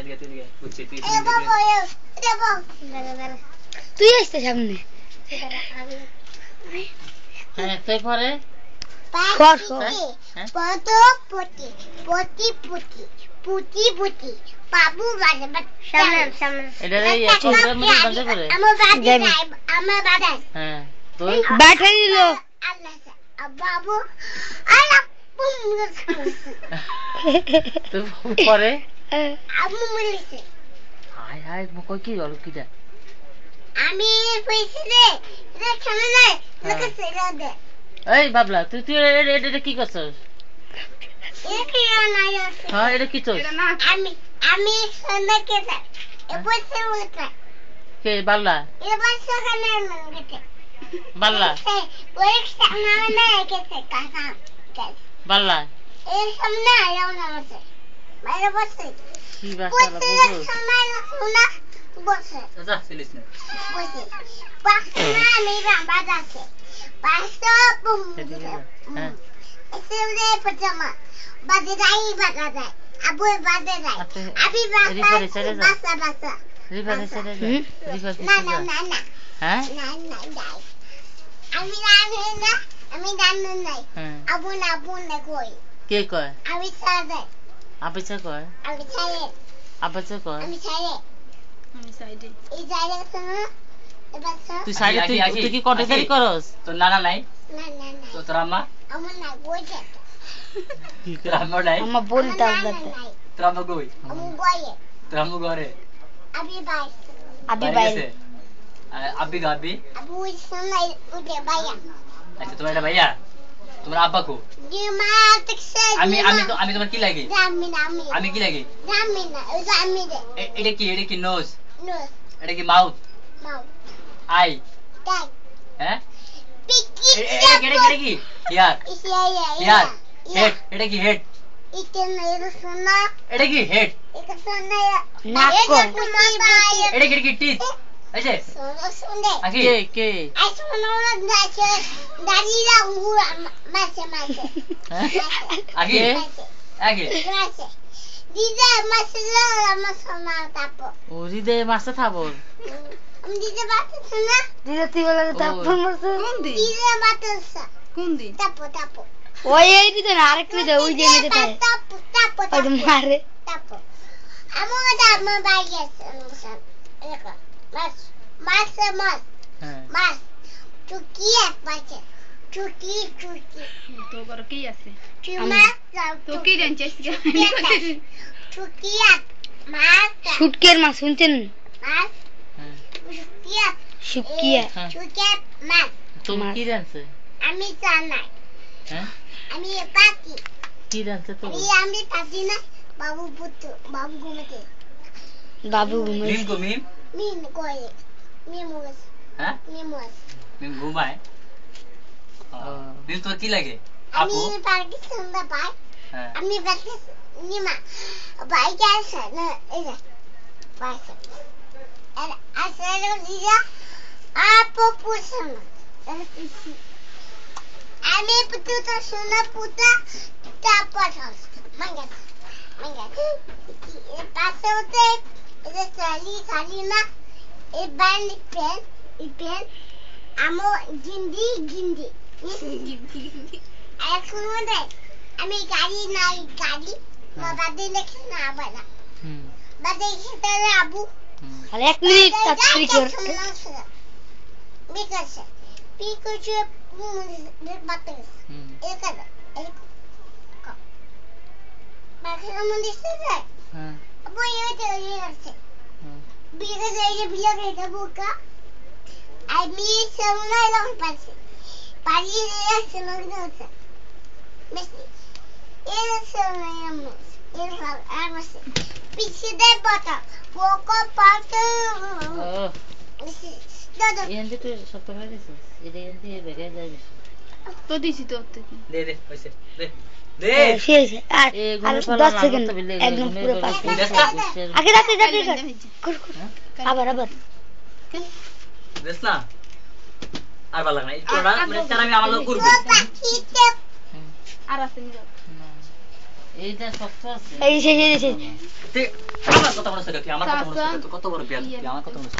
এদিকে বুঝছি তুই তুই আসতে সামনে হ্যাঁ তুই পরে বাবু সামনে এটা রে একদম মধ্যে বন্ধ করে আমার বাবা হ্যাঁ তুই ব্যাটারি দিল বাবু তুই পরে আম্মু বলেছে হাই হাই কই কি হলো কিটা আমি কইছি রে এটা খানা নাই লাগাছে রে এই বাবলা তুই তুই এটা কি করছস এটা কি না আছে হ্যাঁ এটা কি চোস আমি সন্ধ্যাকে যা এ পয়সা উঠা কে বাবলা এ পয়সা খানা গেছে বাবলা ওই খানা না গেছে কাকা বাবলা এই সামনে আয়াও না আছে বাইরে বসে কি বাসা বাবু সামনে না বসে যা চলিস না বসে পাখনা মেরা বাজাছে পাঁচটা বুম হ্যাঁ এসে পজামা বাজে যাই বাজা যায় আবু বাজে যায় আবি বাসা বাসা রিভারে ছেড়ে দে রিভার না না না না হ্যাঁ না না যাই আমি জানি না হ্যাঁ আবু না কই কে কয় আমি সাদে আপিছা কয় আমি ছাড়ে আপিছা কয় আমি সাইডে এই জায়গা শোনো এবার তুই সাইডে তুই কি কন্ট্রাক্টরি করস তোর নানা নাই না না না তো তোর আম্মা আমার না গোজে তোর আম্মা নাই আমার বোন তাজদাতে তোর আম্মা কই আমি গোয়ে তোর আম্মু ঘরে আবি বাইরে আব্বি গাবি আবু সামনে উঠে বাইয়া আচ্ছা তোমার এটা ভাইয়া তোমার আব্বা কো দিমা দেখছে আমি তোমার কি লাগে আমি কি লাগে জামিনা ওই জামিনে এটা কি নোজ নো এটা কি মাউথ মাউ আই তাই হ্যাঁ পিকি এটা কি হিয়ার ইয়া হেড এটা কি হেড ইতেনে রসনা এটা কি হেড এটা সোনা নাকো এটা কি টিথ আচ্ছা শুনে আকি কে আই সোনা দাছে দাদিরা উড়া মাছে আকি আকি মাছে দিদা মাছে সোনা তাপো ও হৃদয়ে মাছে থাবো আমি দিদা বাতে সোনা দিদা তুই বলে তাপো মাছে কোন দিন দিদা বাতে কোন দিন তাপো ওই এই দিদা আরেকটু দে ওই যে মেতে তাই তাপো ওই মারে তাপো আমার বাইরে আছে এরকম মাছ চুকি এক পাশে চুকি তো কর কি আছে তো কি জানছিস চুকি এক মাছ শুটকের মাছ শুনছেন মাছ শুকিয়া চুকি মাছ তুমি কি জানছে আমি জানাই হ্যাঁ আমি পাতি কি জানছে তো আমি পাতি না বাবু পুত্র বাবু ঘুমাতে বাবু ঘুমাই মিম কো মিম মিম কই মিমুস হ্যাঁ মিমুস মিম ঘুমায় মিম তোর কি লাগে আমি আপু পার্টি সন্ধ্যা পাই হ্যাঁ আমি পার্টি নিমা বাইকে আসে না এই যে পাশে আর আসলে দিদা আপু পুষন আমি পুত্র তো সোনা পুতা তারপর মাঙ্গা পাশে হতে এটা চালি না এই ব্যান্ড পেন আমো গিন্দি এখন মধ্যে আমি গাড়ি বাদে লেখে না আবার বাদে খেতে আবু আর 1 মিনিট তাড়াতাড়ি কর বিকাশে পিকুচে বাতে এটা বাকি আমাদের সাথে হ্যাঁ আবু এটা আছে বিকাশে এই যে বিলা এটা বুকা আমি সামনে লাগাম পাচ্ছি পালিয়ে যাচ্ছে লাগছে মেসি এর সামনে এর আগছে পিছে দে পাতা পোকো পাতা এন্ড তো সত্য হয়ে গেছে এটা এন্ড বেগে যাবে তো দিছি তো দে হইছে দে শেষ আর 10 সেকেন্ড একদম পুরো পাস আগে রাতে কর আবার দেখ না আর ভালো লাগে না এটা মানে তার আমি আমার লোক করব আর আছে নি এইটা শক্ত আছে এই শেষ আমার কথা মনে আছে আমার কথা মনে আছে কত বড় বিয়ার আমার কথা মনে আছে